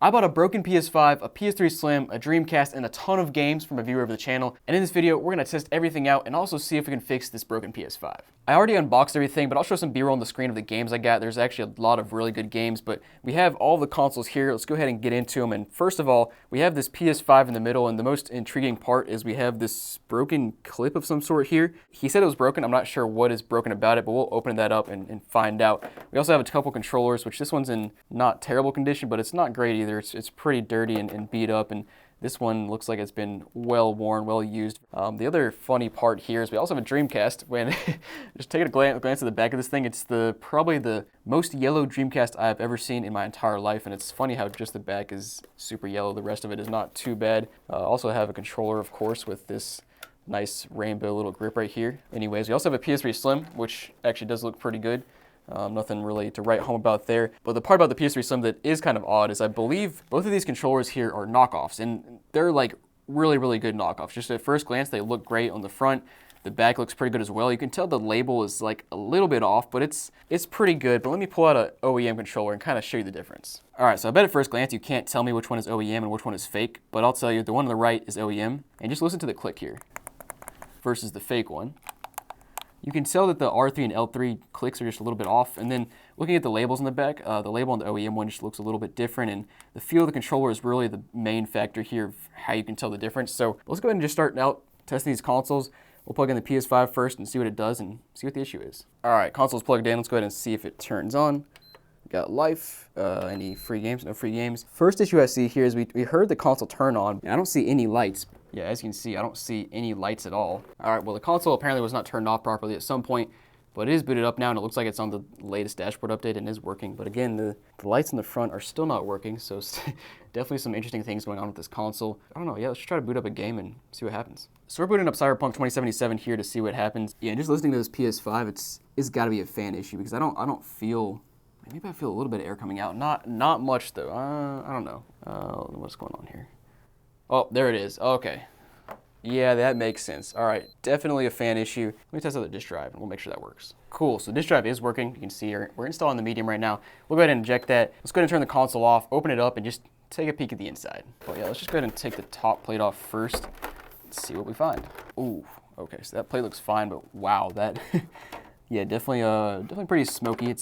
I bought a broken PS5, a PS3 Slim, a Dreamcast, and a ton of games from a viewer of the channel, and in this video, we're going to test everything out and also see if we can fix this broken PS5. I already unboxed everything, but I'll show some B-roll on the screen of the games I got. There's actually a lot of really good games, but we have all the consoles here. Let's go ahead and get into them, and first of all, we have this PS5 in the middle, and the most intriguing part is we have this broken clip of some sort here. He said it was broken. I'm not sure what is broken about it, but we'll open that up and find out. We also have a couple controllers, which this one's in not terrible condition, but it's not great either. It's pretty dirty and beat up, and this one looks like it's been well worn, well used. The other funny part here is we also have a Dreamcast. When just taking a glance at the back of this thing, it's probably the most yellow Dreamcast I've ever seen in my entire life, and it's funny how just the back is super yellow. The rest of it is not too bad. Also have a controller, of course, with this nice rainbow little grip right here. Anyways, we also have a PS3 Slim, which actually does look pretty good. Nothing really to write home about there. But the part about the PS3 Slim that is kind of odd is I believe both of these controllers here are knockoffs, and they're like really, really good knockoffs. Just at first glance, they look great on the front. The back looks pretty good as well. You can tell the label is like a little bit off, but it's pretty good. But let me pull out an OEM controller and kind of show you the difference. All right, so I bet at first glance you can't tell me which one is OEM and which one is fake, but I'll tell you the one on the right is OEM. And just listen to the click here versus the fake one. You can tell that the R3 and L3 clicks are just a little bit off, and then looking at the labels on the back, the label on the OEM one just looks a little bit different, and the feel of the controller is really the main factor here of how you can tell the difference. So let's go ahead and just start out testing these consoles. We'll plug in the PS5 first and see what it does and see what the issue is. All right, console's plugged in. Let's go ahead and see if it turns on. We got life, any free games, no free games. First issue I see here is we heard the console turn on, and I don't see any lights. Yeah, as you can see, I don't see any lights at all. All right, well, the console apparently was not turned off properly at some point, but it is booted up now, and it looks like it's on the latest dashboard update and is working. But again, the lights in the front are still not working, so definitely some interesting things going on with this console. I don't know, yeah, let's try to boot up a game and see what happens. So we're booting up Cyberpunk 2077 here to see what happens. Yeah, and just listening to this PS5, it's gotta be a fan issue, because I don't feel, maybe I feel a little bit of air coming out. Not much though, I don't know. What's going on here? Oh, there it is. Okay. Yeah, that makes sense. All right, definitely a fan issue. Let me test out the disk drive, and we'll make sure that works. Cool, so disk drive is working. You can see here, we're installing the medium right now. We'll go ahead and inject that. Let's go ahead and turn the console off, open it up, and just take a peek at the inside. But yeah, let's just go ahead and take the top plate off first and see what we find. Ooh, okay, so that plate looks fine, but wow, that, yeah, definitely pretty smoky.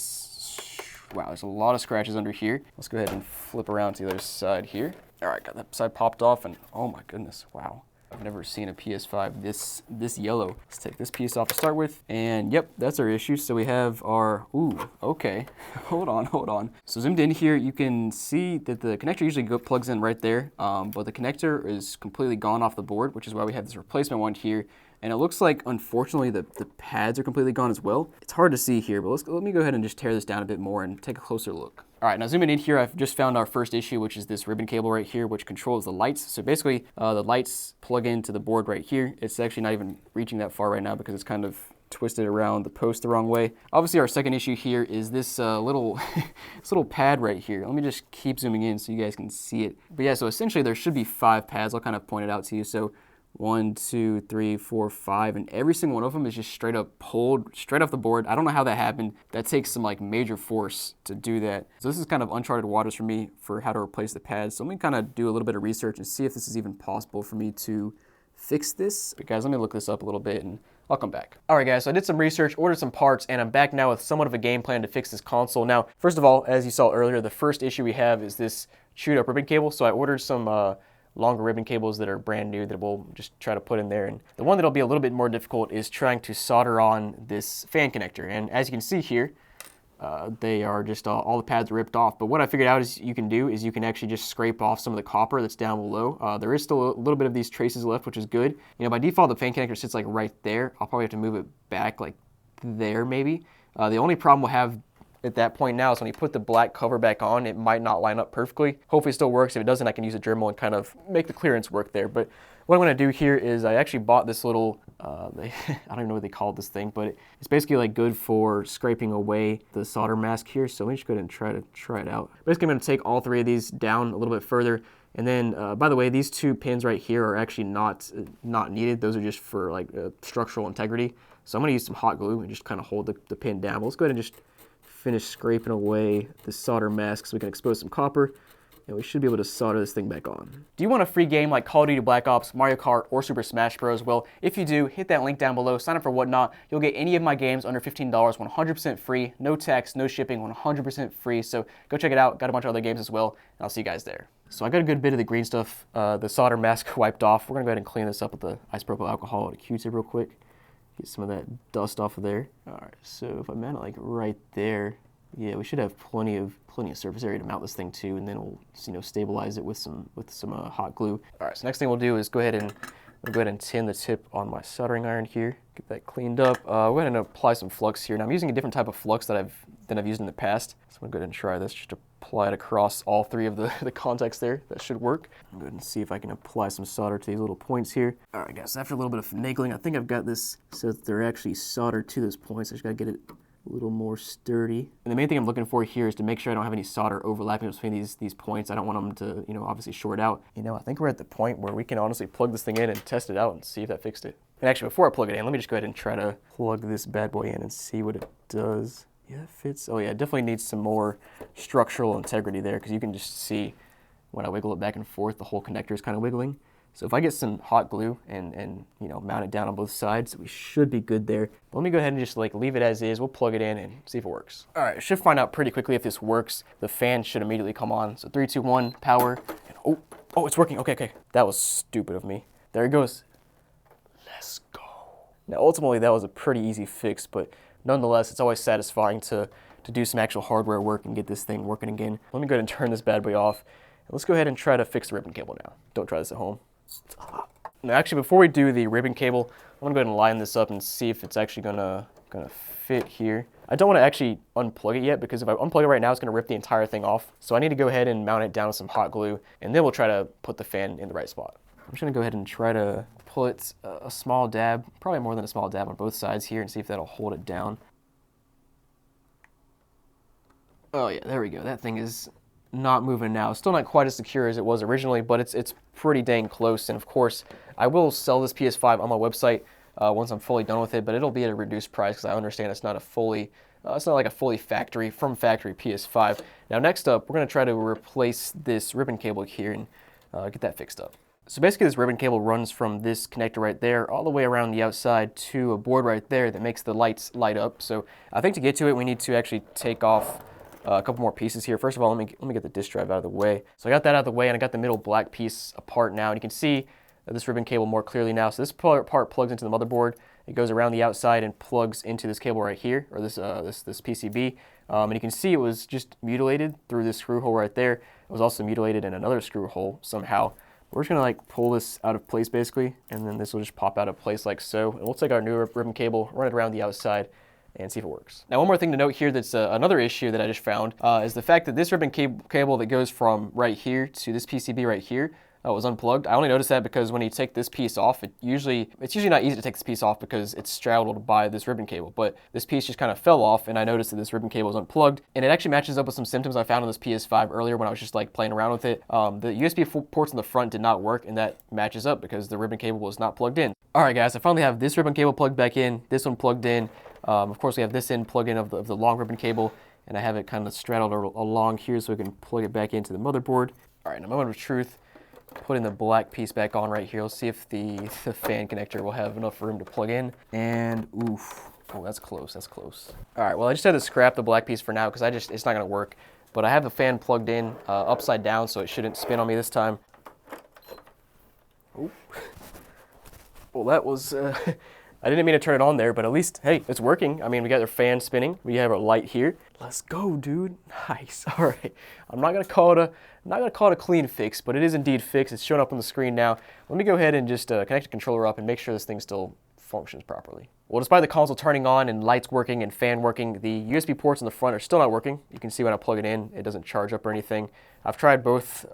Wow, there's a lot of scratches under here. Let's go ahead and flip around to the other side here. All right, got that side popped off, and oh my goodness, wow. I've never seen a PS5 this yellow. Let's take this piece off to start with, and yep, that's our issue. So we have our, ooh, okay, hold on. So zoomed in here, you can see that the connector usually plugs in right there, but the connector is completely gone off the board, which is why we have this replacement one here. And it looks like, unfortunately, the pads are completely gone as well. It's hard to see here, but let me go ahead and just tear this down a bit more and take a closer look. All right, now zooming in here, I've just found our first issue, which is this ribbon cable right here, which controls the lights. So basically, the lights plug into the board right here. It's actually not even reaching that far right now because it's kind of twisted around the post the wrong way. Obviously, our second issue here is this little pad right here. Let me just keep zooming in so you guys can see it. But yeah, so essentially there should be 5 pads. I'll kind of point it out to you. So 1, 2, 3, 4, 5, and every single one of them is just straight up pulled straight off the board. I don't know how that happened. That takes some like major force to do that. So this is kind of uncharted waters for me for how to replace the pads. So let me kind of do a little bit of research and see if this is even possible for me to fix this. But guys, let me look this up a little bit and I'll come back. All right, guys, so I did some research, ordered some parts, and I'm back now with somewhat of a game plan to fix this console. Now, first of all, as you saw earlier, the first issue we have is this chewed up ribbon cable. So I ordered some longer ribbon cables that are brand new that we'll just try to put in there. And the one that'll be a little bit more difficult is trying to solder on this fan connector. And as you can see here, they are just all the pads are ripped off. But what I figured out is you can actually just scrape off some of the copper that's down below. There is still a little bit of these traces left, which is good. You know, by default, the fan connector sits like right there. I'll probably have to move it back like there maybe. The only problem we'll have at that point now is when you put the black cover back on, it might not line up perfectly. Hopefully it still works. If it doesn't, I can use a Dremel and kind of make the clearance work there. But what I'm going to do here is I actually bought this little, I don't even know what they call this thing, but it's basically like good for scraping away the solder mask here. So let me just go ahead and try it out. Basically, I'm going to take all 3 of these down a little bit further. And then, by the way, these 2 pins right here are actually not needed. Those are just for like structural integrity. So I'm going to use some hot glue and just kind of hold the pin down. But let's go ahead and just finish scraping away the solder mask so we can expose some copper. and we should be able to solder this thing back on. Do you want a free game like Call of Duty Black Ops, Mario Kart, or Super Smash Bros? Well, if you do, hit that link down below, sign up for Whatnot. You'll get any of my games under $15, 100% free, no tax, no shipping, 100% free. So go check it out. Got a bunch of other games as well, and I'll see you guys there. So I got a good bit of the green stuff, the solder mask wiped off. We're gonna go ahead and clean this up with the isopropyl alcohol and a Q-tip real quick. Get some of that dust off of there. All right, so if I mount it like right there, yeah, we should have plenty of surface area to mount this thing to, and then we'll stabilize it with some hot glue. All right, so next thing we'll do is go ahead and tin the tip on my soldering iron here. Get that cleaned up. We'll go ahead and apply some flux here. Now I'm using a different type of flux than I've used in the past. So I'm gonna go ahead and try this, just apply it across all three of the contacts there. That should work. I'm going to see if I can apply some solder to these little points here. All right, guys, after a little bit of finagling, I think I've got this so that they're actually soldered to those points. I just gotta get it a little more sturdy. And the main thing I'm looking for here is to make sure I don't have any solder overlapping between these points. I don't want them to, obviously short out. I think we're at the point where we can honestly plug this thing in and test it out and see if that fixed it. And actually, before I plug it in, let me just go ahead and try to plug this bad boy in and see what it does. Yeah, it fits. Oh yeah, it definitely needs some more structural integrity there, because you can just see when I wiggle it back and forth, the whole connector is kind of wiggling. So if I get some hot glue and mount it down on both sides, we should be good there. But let me go ahead and just leave it as is. We'll plug it in and see if it works. All right, I should find out pretty quickly if this works. The fan should immediately come on. So 3, 2, 1, power. And oh, it's working. Okay. That was stupid of me. There it goes. Let's go. Now, ultimately, that was a pretty easy fix, but nonetheless, it's always satisfying to do some actual hardware work and get this thing working again. Let me go ahead and turn this bad boy off. And let's go ahead and try to fix the ribbon cable now. Don't try this at home. Now, actually, before we do the ribbon cable, I'm gonna go ahead and line this up and see if it's actually gonna fit here. I don't want to actually unplug it yet, because if I unplug it right now, it's gonna rip the entire thing off. So I need to go ahead and mount it down with some hot glue, and then we'll try to put the fan in the right spot. I'm just gonna go ahead and try to put a small dab, probably more than a small dab, on both sides here and see if that'll hold it down. Oh yeah, there we go. That thing is not moving now. Still not quite as secure as it was originally, but it's pretty dang close. And of course, I will sell this PS5 on my website once I'm fully done with it, but it'll be at a reduced price, because I understand it's not a fully, it's not like a fully factory PS5. Now next up, we're gonna try to replace this ribbon cable here and get that fixed up. So basically, this ribbon cable runs from this connector right there all the way around the outside to a board right there that makes the lights light up. So I think to get to it, we need to actually take off a couple more pieces here. First of all, let me get the disk drive out of the way. So I got that out of the way, and I got the middle black piece apart now, and you can see this ribbon cable more clearly now. So this part plugs into the motherboard. It goes around the outside and plugs into this cable right here, or this PCB. And you can see it was just mutilated through this screw hole right there. It was also mutilated in another screw hole somehow. We're just gonna pull this out of place basically, and then this will just pop out of place like so. And we'll take our new ribbon cable, run it around the outside, and see if it works. Now, one more thing to note here that's another issue that I just found is the fact that this ribbon cable that goes from right here to this PCB right here was unplugged. I only noticed that because when you take this piece off, it's usually not easy to take this piece off because it's straddled by this ribbon cable, but this piece just kind of fell off, and I noticed that this ribbon cable was unplugged, and it actually matches up with some symptoms I found on this PS5 earlier when I was just playing around with it. The USB ports in the front did not work, and that matches up because the ribbon cable was not plugged in. All right, guys, I finally have this ribbon cable plugged back in, this one plugged in. Of course, we have this end plug-in of the long ribbon cable, and I have it kind of straddled along here so we can plug it back into the motherboard. All right, now moment of truth. Putting the black piece back on right here. Let's see if the fan connector will have enough room to plug in. And oof, oh, that's close, that's close. All right, well, I just had to scrap the black piece for now because it's not gonna work. But I have the fan plugged in upside down, so it shouldn't spin on me this time. Ooh. Well, that was, I didn't mean to turn it on there, but at least, hey, it's working. I mean, we got our fan spinning. We have our light here. Let's go, dude. Nice. All right. I'm not gonna call it a clean fix, but it is indeed fixed. It's showing up on the screen now. Let me go ahead and just connect the controller up and make sure this thing still functions properly. Well, despite the console turning on and lights working and fan working, the USB ports in the front are still not working. You can see when I plug it in, it doesn't charge up or anything. I've tried both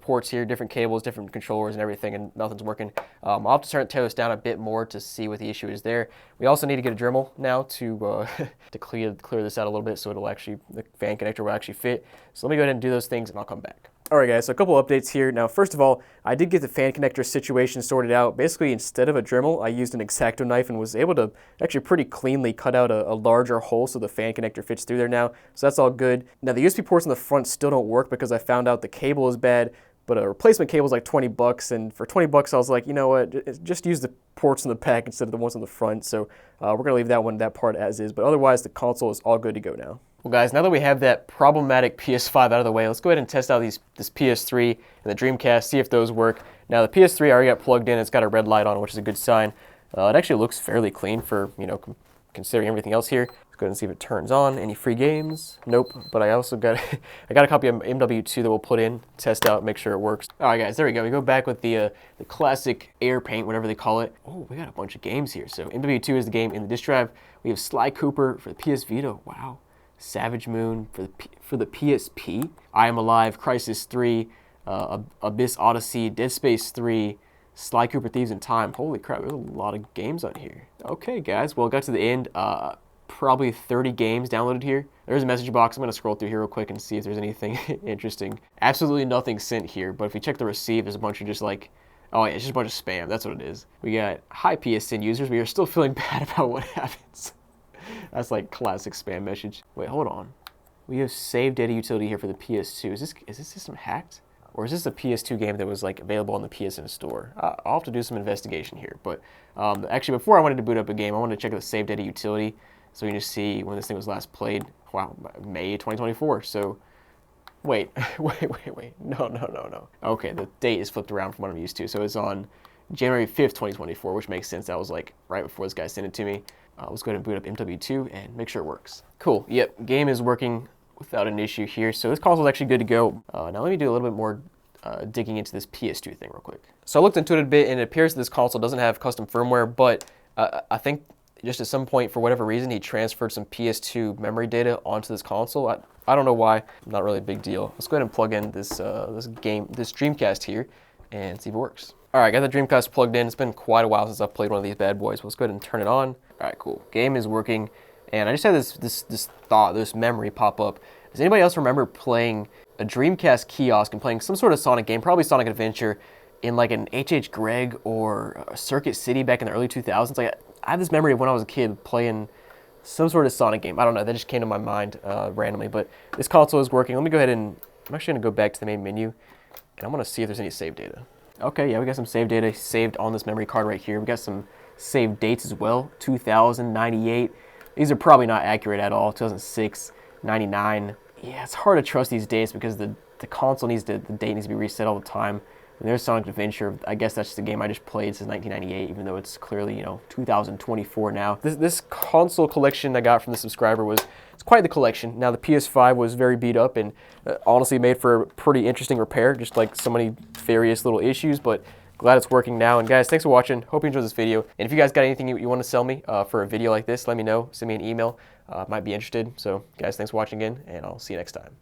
ports here, different cables, different controllers and everything, and nothing's working. I'll have to tear this down a bit more to see what the issue is there. We also need to get a Dremel now to to clear this out a little bit so the fan connector will actually fit. So let me go ahead and do those things and I'll come back. Alright guys, so a couple updates here. Now first of all, I did get the fan connector situation sorted out. Basically, instead of a Dremel, I used an X-Acto knife and was able to actually pretty cleanly cut out a larger hole so the fan connector fits through there now. So that's all good. Now the USB ports in the front still don't work because I found out the cable is bad, but a replacement cable is like 20 bucks, and for 20 bucks I was like, you know what, just use the ports in the back instead of the ones on the front. So we're going to leave that part as is, but otherwise the console is all good to go now. Well guys, now that we have that problematic PS5 out of the way, let's go ahead and test out this PS3 and the Dreamcast, see if those work. Now the PS3 I already got plugged in, it's got a red light on, which is a good sign. It actually looks fairly clean for, you know, considering everything else here. Let's go ahead and see if it turns on. Any free games? Nope, but I also got I got a copy of MW2 that we'll put in, test out, make sure it works. Alright guys, there we go. We go back with the classic air paint, whatever they call it. Oh, we got a bunch of games here. So MW2 is the game in the disk drive. We have Sly Cooper for the PS Vita. Wow. Savage Moon for the PSP, I Am Alive, Crysis 3, Abyss Odyssey, Dead Space 3, Sly Cooper Thieves in Time. Holy crap, there's a lot of games on here. Okay, guys, well, got to the end. Probably 30 games downloaded here. There's a message box. I'm going to scroll through here real quick and see if there's anything interesting. Absolutely nothing sent here, but if we check the receive, there's a bunch of just like, oh yeah, it's just a bunch of spam. That's what it is. We got hi PSN users. We are still feeling bad about what happens. That's like classic spam message. Wait, hold on. We have save data utility here for the PS2. Is this system hacked? Or is this a PS2 game that was like available on the PSN store? I'll have to do some investigation here. But actually, before I wanted to boot up a game, I wanted to check the save data utility so we can just see when this thing was last played. Wow, May 2024. So wait, wait. No. Okay, the date is flipped around from what I'm used to. So it's on January 5th, 2024, which makes sense. That was like right before this guy sent it to me. Let's go ahead and boot up MW2 and make sure it works. Cool, yep, game is working without an issue here. So this console is actually good to go. Now let me do a little bit more digging into this PS2 thing real quick. So I looked into it a bit and it appears that this console doesn't have custom firmware, but I think just at some point, for whatever reason, he transferred some PS2 memory data onto this console. I don't know why, not really a big deal. Let's go ahead and plug in this Dreamcast here and see if it works. All right, got the Dreamcast plugged in. It's been quite a while since I've played one of these bad boys. Let's go ahead and turn it on. All right, cool. Game is working, and I just had this memory pop up. Does anybody else remember playing a Dreamcast kiosk and playing some sort of Sonic game, probably Sonic Adventure, in like an H.H. Gregg or a Circuit City back in the early 2000s? Like, I have this memory of when I was a kid playing some sort of Sonic game. I don't know, that just came to my mind randomly, but this console is working. Let me go ahead and, I'm actually gonna go back to the main menu, and I'm gonna see if there's any save data. Okay, yeah, we got some save data saved on this memory card right here. We got some saved dates as well, 2098. These are probably not accurate at all, 2006, 99. Yeah, it's hard to trust these dates because the console needs the date needs to be reset all the time. And there's Sonic Adventure. I guess that's just a game I just played since 1998, even though it's clearly, you know, 2024 now. This console collection I got from the subscriber it's quite the collection. Now the PS5 was very beat up and honestly made for a pretty interesting repair, just like so many various little issues, but glad it's working now. And guys, thanks for watching. Hope you enjoyed this video. And if you guys got anything you want to sell me for a video like this, let me know. Send me an email. Might be interested. So guys, thanks for watching again, and I'll see you next time.